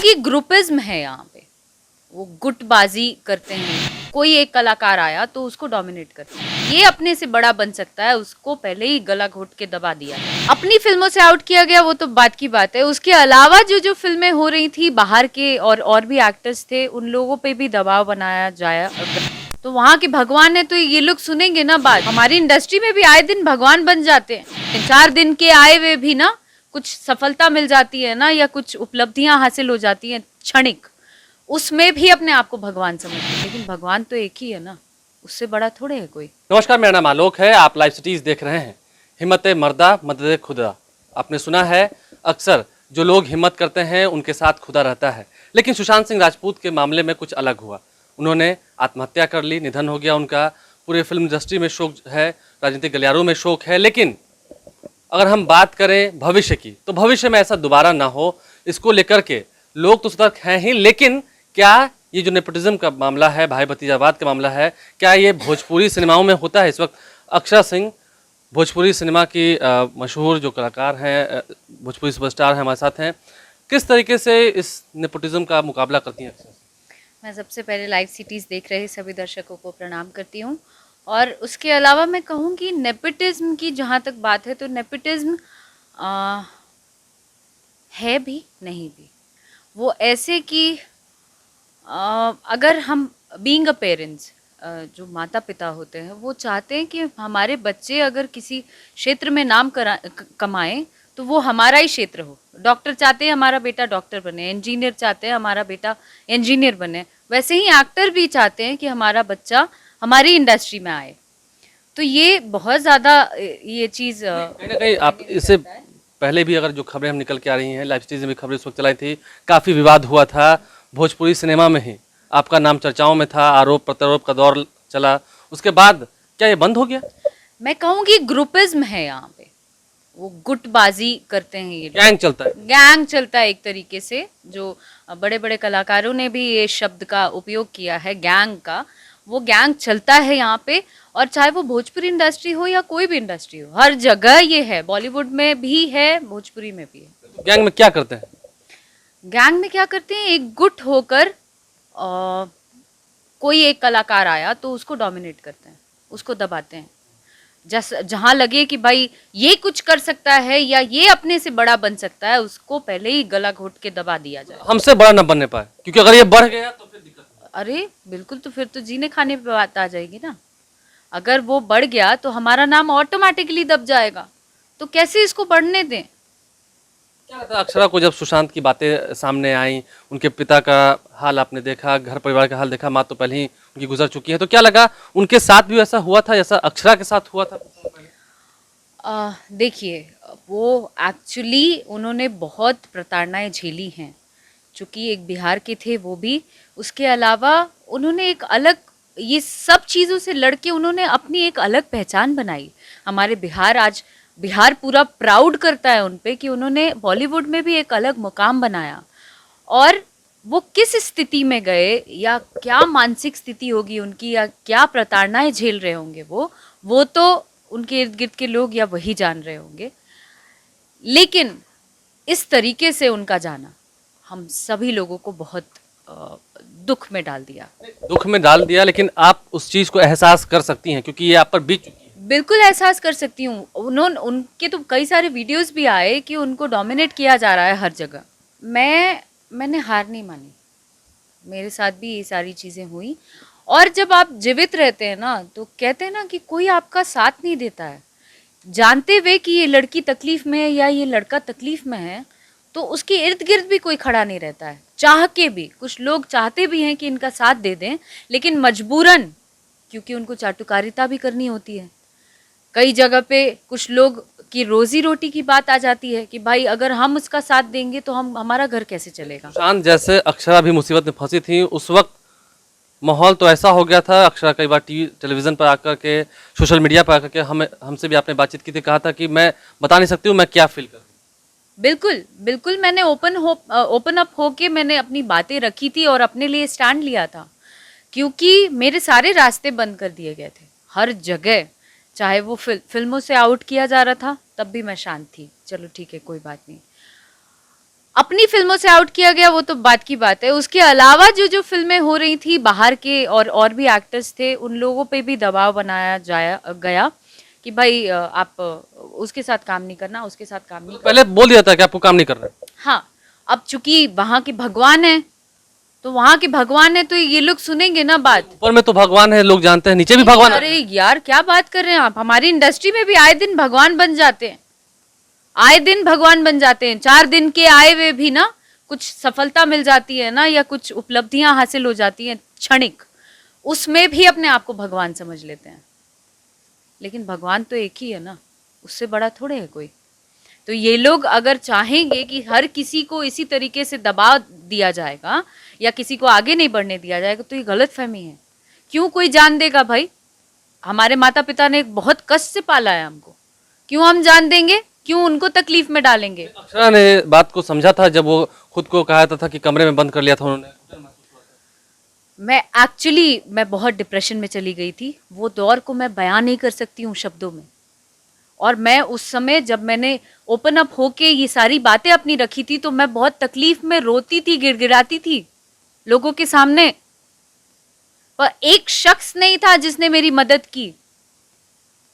कि ग्रुपिज्म है यहाँ पे। वो गुटबाजी करते हैं, कोई एक कलाकार आया तो उसको डोमिनेट करते हैं। ये अपने से बड़ा बन सकता है, उसको पहले ही गला घोट के दबा दिया। अपनी फिल्मों से आउट किया गया वो तो बात की बात है, उसके अलावा जो जो फिल्में हो रही थी बाहर के और भी एक्टर्स थे, उन लोगों पे भी दबाव बनाया जाया। तो वहाँ के भगवान है तो ये लोग सुनेंगे ना बात। हमारी इंडस्ट्री में भी आए दिन भगवान बन जाते हैं। 4 दिन के आए हुए भी ना कुछ सफलता मिल जाती है ना, या कुछ उपलब्धियां हासिल हो जाती हैं क्षणिक, उसमें भी अपने आप को भगवान समझते हैं। लेकिन भगवान तो एक ही है ना, उससे बड़ा थोड़े है कोई। नमस्कार, मेरा नाम आलोक है। आप लाइव सिटीज देख रहे हैं। हिम्मत मर्दा मदद खुदा। आपने सुना है, अक्सर जो लोग हिम्मत करते हैं उनके साथ खुदा रहता है। लेकिन सुशांत सिंह राजपूत के मामले में कुछ अलग हुआ। उन्होंने आत्महत्या कर ली, निधन हो गया उनका। पूरे फिल्म इंडस्ट्री में शोक है, राजनीतिक गलियारों में शोक है। लेकिन अगर हम बात करें भविष्य की, तो भविष्य में ऐसा दोबारा ना हो, इसको लेकर के लोग तो सतर्क हैं ही। लेकिन क्या ये जो नेपोटिज्म का मामला है, भाई भतीजावाद का मामला है, क्या ये भोजपुरी सिनेमाओं में होता है? इस वक्त अक्षरा सिंह भोजपुरी सिनेमा की मशहूर जो कलाकार हैं, भोजपुरी सुपरस्टार हैं, हमारे साथ हैं। किस तरीके से इस नेपोटिज्म का मुकाबला करती हैं अक्षरा? मैं सबसे पहले लाइव सिटीज़ देख रहे सभी दर्शकों को प्रणाम करती हूँ। और उसके अलावा मैं कहूँ कि नेपोटिज्म की जहाँ तक बात है, तो नेपोटिज्म है भी नहीं भी। वो ऐसे कि अगर हम बीइंग अ पेरेंट्स, जो माता पिता होते हैं, वो चाहते हैं कि हमारे बच्चे अगर किसी क्षेत्र में नाम कमाएं तो वो हमारा ही क्षेत्र हो। डॉक्टर चाहते हैं हमारा बेटा डॉक्टर बने, इंजीनियर चाहते हैं हमारा बेटा इंजीनियर बने, वैसे ही एक्टर भी चाहते हैं कि हमारा बच्चा हमारी इंडस्ट्री में आए। तो ये बहुत ज़्यादा ये चीज़ कहीं ना कहीं आप इससे पहले भी अगर जो खबरें हम निकल के आ रही हैं, लाइव स्टेज में भी खबरें उस वक्त चलाई थी, काफ़ी विवाद हुआ था भोजपुरी सिनेमा में ही। आपका नाम चर्चाओं में था, आरोप प्रत्यारोप का दौर चला। उसके बाद क्या ये बंद हो गया? मैं कहूँ कि ग्रुपिज्म है यहाँ पे। वो गुटबाजी करते हैं, ये गैंग चलता है, गैंग चलता है एक तरीके से। जो बड़े बड़े कलाकारों ने भी ये शब्द का उपयोग किया है, गैंग का। वो गैंग चलता है यहाँ पे, और चाहे वो भोजपुरी इंडस्ट्री हो या कोई भी इंडस्ट्री हो, हर जगह ये है। बॉलीवुड में भी है, भोजपुरी में भी है। गैंग में क्या करते हैं? गैंग में क्या करते हैं, एक गुट होकर कोई एक कलाकार आया तो उसको डोमिनेट करते हैं, उसको दबाते हैं। जहां लगे कि भाई ये कुछ कर सकता है या ये अपने से बड़ा बन सकता है, उसको पहले ही गला घोट के दबा दिया जाए। हमसे बड़ा न बनने पाए, क्योंकि अगर ये बढ़ गया तो फिर दिक्कत। अरे बिल्कुल, तो फिर तो जीने खाने पे बात आ जाएगी ना। अगर वो बढ़ गया तो हमारा नाम ऑटोमेटिकली दब जाएगा। तो कैसे इसको बढ़ने दें? क्या लगता है अक्षरा को, जब सुशांत की बातें सामने आई, उनके पिता का हाल आपने देखा, घर परिवार का हाल देखा, माँ तो पहले ही उनकी गुजर चुकी है, तो क्या लगा उनके साथ भी ऐसा हुआ था जैसा अक्षरा के साथ हुआ था? देखिए, वो एक्चुअली उन्होंने बहुत प्रताड़नाएं झेली हैं। चूँकि एक बिहार के थे वो भी, उसके अलावा उन्होंने एक अलग, ये सब चीज़ों से लड़के उन्होंने अपनी एक अलग पहचान बनाई। हमारे बिहार, आज बिहार पूरा प्राउड करता है उन पे कि उन्होंने बॉलीवुड में भी एक अलग मुकाम बनाया। और वो किस स्थिति में गए, या क्या मानसिक स्थिति होगी उनकी, या क्या प्रताड़नाएं झेल रहे होंगे वो तो उनके इर्द गिर्द के लोग या वही जान रहे होंगे। लेकिन इस तरीके से उनका जाना हम सभी लोगों को बहुत दुख में डाल दिया। दुख में डाल दिया, लेकिन आप उस चीज को एहसास कर सकती हैं क्योंकि ये आप पर बीत चुकी है। बिल्कुल एहसास कर सकती हूँ। उनके तो कई सारे वीडियोस भी आए कि उनको डोमिनेट किया जा रहा है हर जगह। मैंने हार नहीं मानी, मेरे साथ भी ये सारी चीज़ें हुई। और जब आप जीवित रहते हैं ना, तो कहते हैं ना कि कोई आपका साथ नहीं देता है। जानते हुए कि ये लड़की तकलीफ में है या ये लड़का तकलीफ में है, तो उसके इर्द गिर्द भी कोई खड़ा नहीं रहता है। चाह के भी, कुछ लोग चाहते भी हैं कि इनका साथ दे दें, लेकिन मजबूरन, क्योंकि उनको चाटुकारिता भी करनी होती है। कई जगह पे कुछ लोग की रोजी रोटी की बात आ जाती है कि भाई अगर हम उसका साथ देंगे तो हमारा घर कैसे चलेगा। सुशांत जैसे अक्षरा भी मुसीबत में फंसी थी, उस वक्त माहौल तो ऐसा हो गया था। अक्षरा कई बार टेलीविजन पर आकर के, सोशल मीडिया पर आकर के हमसे भी आपने बातचीत की थी, कहा था कि मैं बता नहीं सकती हूँ मैं क्या फील कर रही हूँ। बिल्कुल बिल्कुल, मैंने ओपन अप होके मैंने अपनी बातें रखी थी और अपने लिए स्टैंड लिया था। क्योंकि मेरे सारे रास्ते बंद कर दिए गए थे हर जगह। चाहे वो फिल्मों से आउट किया जा रहा था, तब भी मैं शांत थी। चलो ठीक है, कोई बात नहीं। अपनी फिल्मों से आउट किया गया वो तो बात की बात है, उसके अलावा जो जो फिल्में हो रही थी बाहर के और भी एक्टर्स थे, उन लोगों पे भी दबाव बनाया जाया गया कि भाई आप उसके साथ काम नहीं करना, उसके साथ काम नहीं पहले बोल दिया था कि आपको काम नहीं करना है। करना। हाँ, अब चूंकि वहां के भगवान है, तो वहां के भगवान है तो ये लोग सुनेंगे ना बात। ऊपर में तो भगवान है, लोग जानते हैं, नीचे भी भगवान अरे यार क्या बात कर रहे हैं आप, हमारी इंडस्ट्री में भी आए दिन भगवान बन जाते हैं, आए दिन भगवान बन जाते हैं। 4 दिन के आए हुए भी ना कुछ सफलता मिल जाती है ना, या कुछ उपलब्धियां हासिल हो जाती हैं क्षणिक, उसमें भी अपने आप को भगवान समझ लेते हैं। लेकिन भगवान तो एक ही है ना, उससे बड़ा थोड़े है कोई। तो ये लोग अगर चाहेंगे कि हर किसी को इसी तरीके से दबा दिया जाएगा या किसी को आगे नहीं बढ़ने दिया जाएगा, तो ये गलत फहमी है। क्यों कोई जान देगा भाई? हमारे माता पिता ने बहुत कष्ट से पाला है हमको, क्यों हम जान देंगे? क्यों उनको तकलीफ में डालेंगे? अक्षरा ने बात को समझा था जब वो खुद को कहा था कि कमरे में बंद कर लिया था उन्होंने। मैं बहुत डिप्रेशन में चली गई थी, वो दौर को मैं बयान नहीं कर सकती हूँ शब्दों में। और मैं उस समय जब मैंने ओपन अप होके ये सारी बातें अपनी रखी थी, तो मैं बहुत तकलीफ में रोती थी, गिड़गिड़ाती थी लोगों के सामने, पर एक शख्स नहीं था जिसने मेरी मदद की,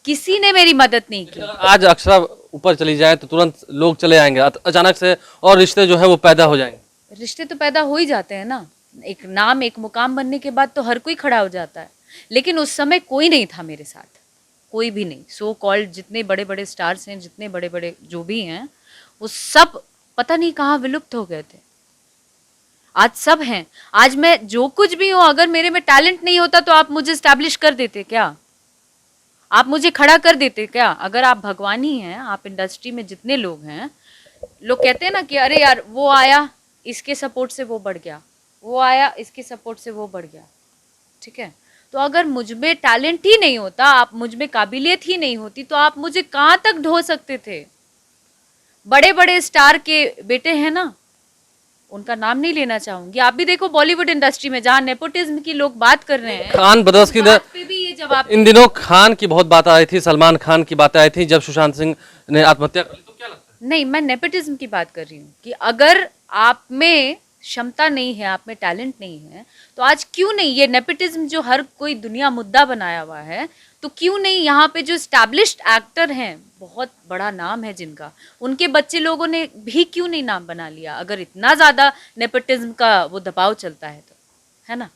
किसी ने मेरी मदद नहीं की। आज अक्षरा ऊपर चली जाए तो तुरंत लोग चले आएंगे अचानक से, और रिश्ते जो है वो पैदा हो जाएंगे। रिश्ते तो पैदा हो ही जाते हैं ना, एक नाम एक मुकाम बनने के बाद तो हर कोई खड़ा हो जाता है। लेकिन उस समय कोई नहीं था मेरे साथ, कोई भी नहीं। सो कॉल्ड जितने बड़े बड़े स्टार्स हैं, जितने बड़े बड़े जो भी हैं, वो सब पता नहीं कहाँ विलुप्त हो गए थे। आज सब हैं। आज मैं जो कुछ भी हूँ, अगर मेरे में टैलेंट नहीं होता तो आप मुझे स्टैब्लिश कर देते क्या? आप मुझे खड़ा कर देते क्या? अगर आप भगवान ही हैं, आप इंडस्ट्री में जितने लोग हैं, लोग कहते हैं ना कि अरे यार वो आया इसके सपोर्ट से वो बढ़ गया, वो आया इसके सपोर्ट से वो बढ़ गया, ठीक है? तो अगर मुझ में टैलेंट ही नहीं होता, आप मुझ में काबिलियत ही नहीं होती, तो आप मुझे कहाँ तक ढो सकते थे? बड़े बड़े स्टार के बेटे हैं ना, उनका नाम नहीं लेना चाहूंगी। आप भी देखो बॉलीवुड इंडस्ट्री में जहाँ नेपोटिज्म की लोग बात कर रहे हैं, खान ब्रदर्स की बात पे भी ये जवाब। इन दिनों खान की बहुत बात आई थी, सलमान खान की बातें आई थी जब सुशांत सिंह ने आत्महत्या कर ली, तो क्या लगता है? नहीं, मैं नेपोटिज्म की बात कर रही हूँ कि अगर आप में क्षमता नहीं है, आप में टैलेंट नहीं है, तो आज क्यों नहीं ये नेपोटिज्म जो हर कोई दुनिया मुद्दा बनाया हुआ है, तो क्यों नहीं यहाँ पे जो स्टैब्लिश्ड एक्टर हैं, बहुत बड़ा नाम है जिनका, उनके बच्चे लोगों ने भी क्यों नहीं नाम बना लिया? अगर इतना ज़्यादा नेपोटिज्म का वो दबाव चलता है तो, है ना?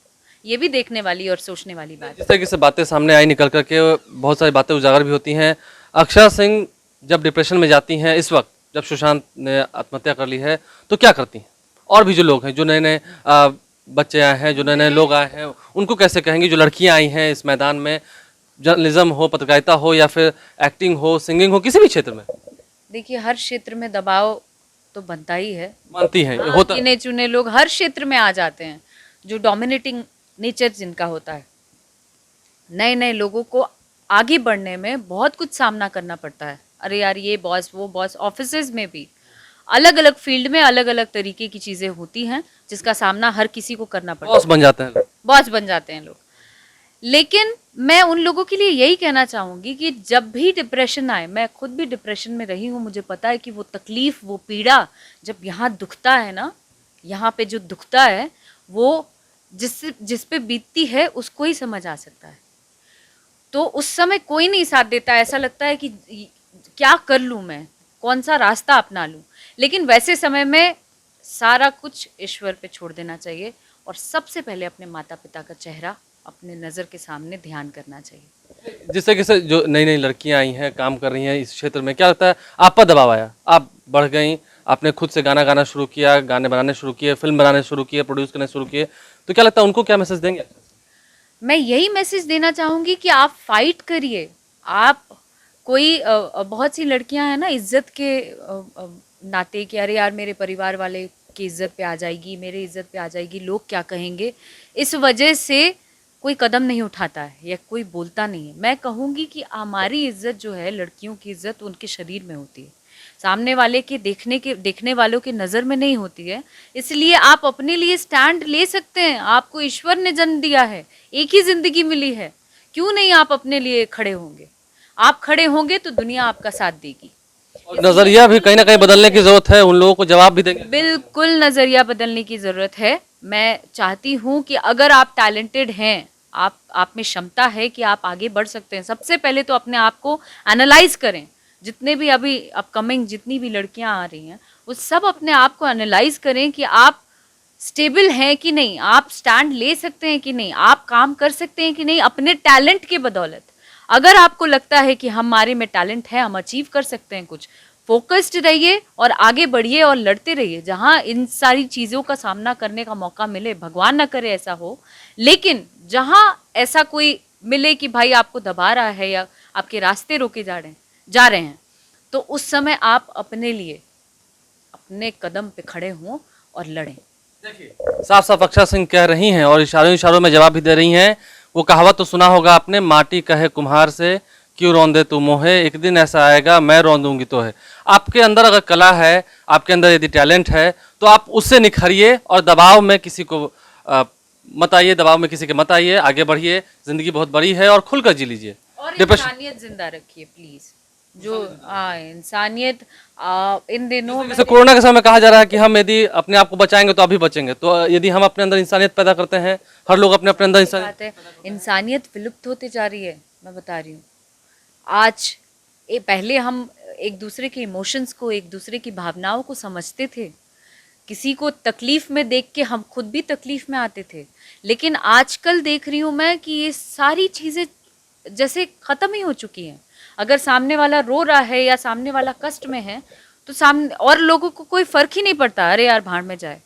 ये भी देखने वाली और सोचने वाली बात है। जिस तरीके से बातें सामने आई निकल करके, बहुत सारी बातें उजागर भी होती हैं। अक्षरा सिंह जब डिप्रेशन में जाती हैं, इस वक्त जब सुशांत ने आत्महत्या कर ली है, तो क्या करती हैं? और भी जो लोग हैं, जो नए नए बच्चे आए हैं, जो नए नए लोग आए हैं, उनको कैसे कहेंगी? जो लड़कियां आई हैं इस मैदान में, जर्नलिज्म हो, पत्रकारिता हो, या फिर एक्टिंग हो, सिंगिंग हो, किसी भी क्षेत्र में। देखिए, हर क्षेत्र में दबाव तो बनता ही है। मानती हैं ये होता है। गिने चुने लोग हर क्षेत्र में आ जाते हैं, जो डोमिनेटिंग नेचर जिनका होता है। नए नए लोगों को आगे बढ़ने में बहुत कुछ सामना करना पड़ता है। अरे यार ये बॉस वो बॉस, ऑफिसेज में भी अलग अलग फील्ड में अलग अलग तरीके की चीज़ें होती हैं जिसका सामना हर किसी को करना पड़ता है। बॉस बन जाते हैं लोग। बॉस बन जाते हैं लोग। लेकिन मैं उन लोगों के लिए यही कहना चाहूँगी कि जब भी डिप्रेशन आए, मैं खुद भी डिप्रेशन में रही हूँ, मुझे पता है कि वो तकलीफ़, वो पीड़ा जब यहाँ दुखता है ना, यहाँ पे जो दुखता है वो जिस पे बीतती है उसको ही समझ आ सकता है। तो उस समय कोई नहीं साथ देता, ऐसा लगता है कि क्या कर लूँ मैं, कौन सा रास्ता अपना लूँ। लेकिन वैसे समय में सारा कुछ ईश्वर पे छोड़ देना चाहिए और सबसे पहले अपने माता पिता का चेहरा अपने नज़र के सामने ध्यान करना चाहिए। जिस तरीके से जो नई नई लड़कियां आई हैं, काम कर रही हैं इस क्षेत्र में, क्या लगता है आप पर दबाव आया? आप बढ़ गई, आपने खुद से गाना गाना शुरू किया, गाने बनाने शुरू किए, फिल्म बनाने शुरू किए, प्रोड्यूस करने शुरू किए, तो क्या लगता है उनको क्या मैसेज देंगे? मैं यही मैसेज देना चाहूँगी कि आप फाइट करिए। आप कोई बहुत सी लड़कियां हैं ना, इज्जत के नाते कि अरे यार मेरे परिवार वाले की इज्जत पे आ जाएगी, मेरी इज्जत पे आ जाएगी, लोग क्या कहेंगे, इस वजह से कोई कदम नहीं उठाता है या कोई बोलता नहीं है। मैं कहूँगी कि हमारी इज्जत जो है, लड़कियों की इज्जत उनके शरीर में होती है, सामने वाले के देखने वालों की नज़र में नहीं होती है। इसलिए आप अपने लिए स्टैंड ले सकते हैं। आपको ईश्वर ने जन्म दिया है, एक ही ज़िंदगी मिली है, क्यों नहीं आप अपने लिए खड़े होंगे? आप खड़े होंगे तो दुनिया आपका साथ देगी। और नजरिया भी कहीं ना कहीं बदलने की जरूरत है, उन लोगों को जवाब भी देंगे। बिल्कुल नजरिया बदलने की जरूरत है। मैं चाहती हूँ कि अगर आप टैलेंटेड हैं, आप में क्षमता है कि आप आगे बढ़ सकते हैं, सबसे पहले तो अपने आप को एनालाइज करें। जितने भी अभी अपकमिंग जितनी भी लड़कियां आ रही हैं, वो सब अपने आप को एनालाइज करें कि आप स्टेबल हैं कि नहीं, आप स्टैंड ले सकते हैं कि नहीं, आप काम कर सकते हैं कि नहीं अपने टैलेंट के बदौलत। अगर आपको लगता है कि हमारे में टैलेंट है, हम अचीव कर सकते हैं कुछ, फोकस्ड रहिए और आगे बढ़िए और लड़ते रहिए। जहाँ इन सारी चीज़ों का सामना करने का मौका मिले, भगवान ना करे ऐसा हो, लेकिन जहाँ ऐसा कोई मिले कि भाई आपको दबा रहा है या आपके रास्ते रोके जा रहे हैं, तो उस समय आप अपने लिए अपने कदम पे खड़े हों और लड़ें। साफ साफ अक्षरा सिंह कह रही हैं और इशारों इशारों में जवाब भी दे रही हैं। वो कहावत तो सुना होगा आपने, माटी कहे कुम्हार से क्यों रौंदे तू मोहे, एक दिन ऐसा आएगा मैं रौंदूंगी तो है। आपके अंदर अगर कला है, आपके अंदर यदि टैलेंट है, तो आप उससे निखरिए और दबाव में किसी को मत आइए, दबाव में किसी के मत आइए, आगे बढ़िए। जिंदगी बहुत बड़ी है और खुलकर जी लीजिए। और डिप्रेशन इंसानियत जिंदा रखिए प्लीज। जो इंसानियत इन दिनों में जैसे कोरोना के समय कहा जा रहा है कि हम यदि अपने आप को बचाएंगे तो अभी बचेंगे, तो यदि हम अपने अंदर इंसानियत पैदा करते हैं, हर लोग अपने अपने अंदर इंसानियत। बात है, इंसानियत विलुप्त होती जा रही है। मैं बता रही हूँ, आज पहले हम एक दूसरे के इमोशंस को, एक दूसरे की भावनाओं को समझते थे। किसी को तकलीफ में देख के हम खुद भी तकलीफ में आते थे। लेकिन आजकल देख रही हूँ मैं कि ये सारी चीज़ें जैसे ख़त्म ही हो चुकी हैं। अगर सामने वाला रो रहा है या सामने वाला कष्ट में है, तो सामने और लोगों को कोई फ़र्क ही नहीं पड़ता, अरे यार भाड़ में जाए।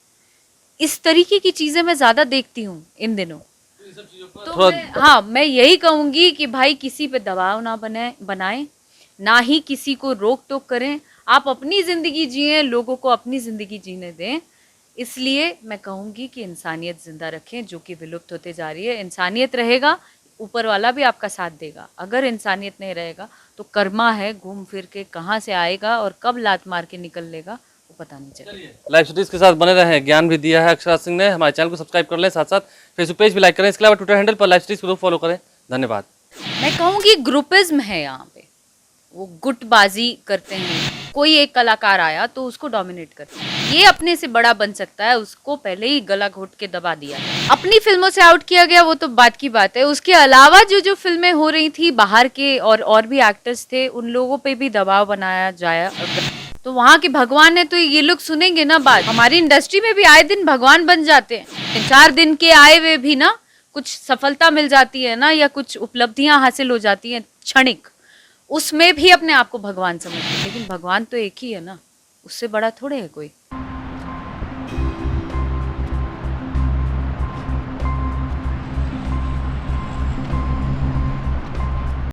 इस तरीके की चीज़ें मैं ज़्यादा देखती हूँ इन दिनों। तो मैं यही कहूँगी कि भाई किसी पे दबाव ना बनाएं, ना ही किसी को रोक टोक करें। आप अपनी ज़िंदगी जिएं, लोगों को अपनी ज़िंदगी जीने दें। इसलिए मैं कहूँगी कि इंसानियत ज़िंदा रखें, जो कि विलुप्त होते जा रही है। इंसानियत रहेगा, ऊपर वाला भी आपका साथ देगा। अगर इंसानियत नहीं रहेगा तो कर्मा है, घूम फिर के कहाँ से आएगा और कब लात मार के निकल लेगा वो पता नहीं चलेगा। लाइव स्टडीज के साथ बने रहें, ज्ञान भी दिया है अक्षरा सिंह ने। हमारे चैनल को सब्सक्राइब कर लें, साथ साथ फेसबुक पेज भी लाइक करें। इसके अलावा ट्विटर हैंडल पर लाइव स्टडीज को फॉलो करें। धन्यवाद। मैं कहूँगी ग्रुपिज्म है यहाँ पे, वो गुटबाजी करते हैं। कोई एक कलाकार आया तो उसको डोमिनेट करते हैं। ये अपने से बड़ा बन सकता है, उसको पहले ही गला घोट के दबा दिया। अपनी फिल्मों से आउट किया गया वो तो बात की बात है। उसके अलावा जो फिल्में हो रही थी बाहर के और भी एक्टर्स थे, उन लोगों पे भी दबाव बनाया जाए। तो वहाँ के भगवान है, तो ये लोग सुनेंगे ना बात। हमारी इंडस्ट्री में भी आए दिन भगवान बन जाते हैं। 4 दिन के आए हुए भी ना कुछ सफलता मिल जाती है ना, या कुछ उपलब्धियां हासिल हो जाती हैं क्षणिक, उसमें भी अपने आप को भगवान समझते हैं। लेकिन भगवान तो एक ही है ना, उससे बड़ा थोड़े है कोई।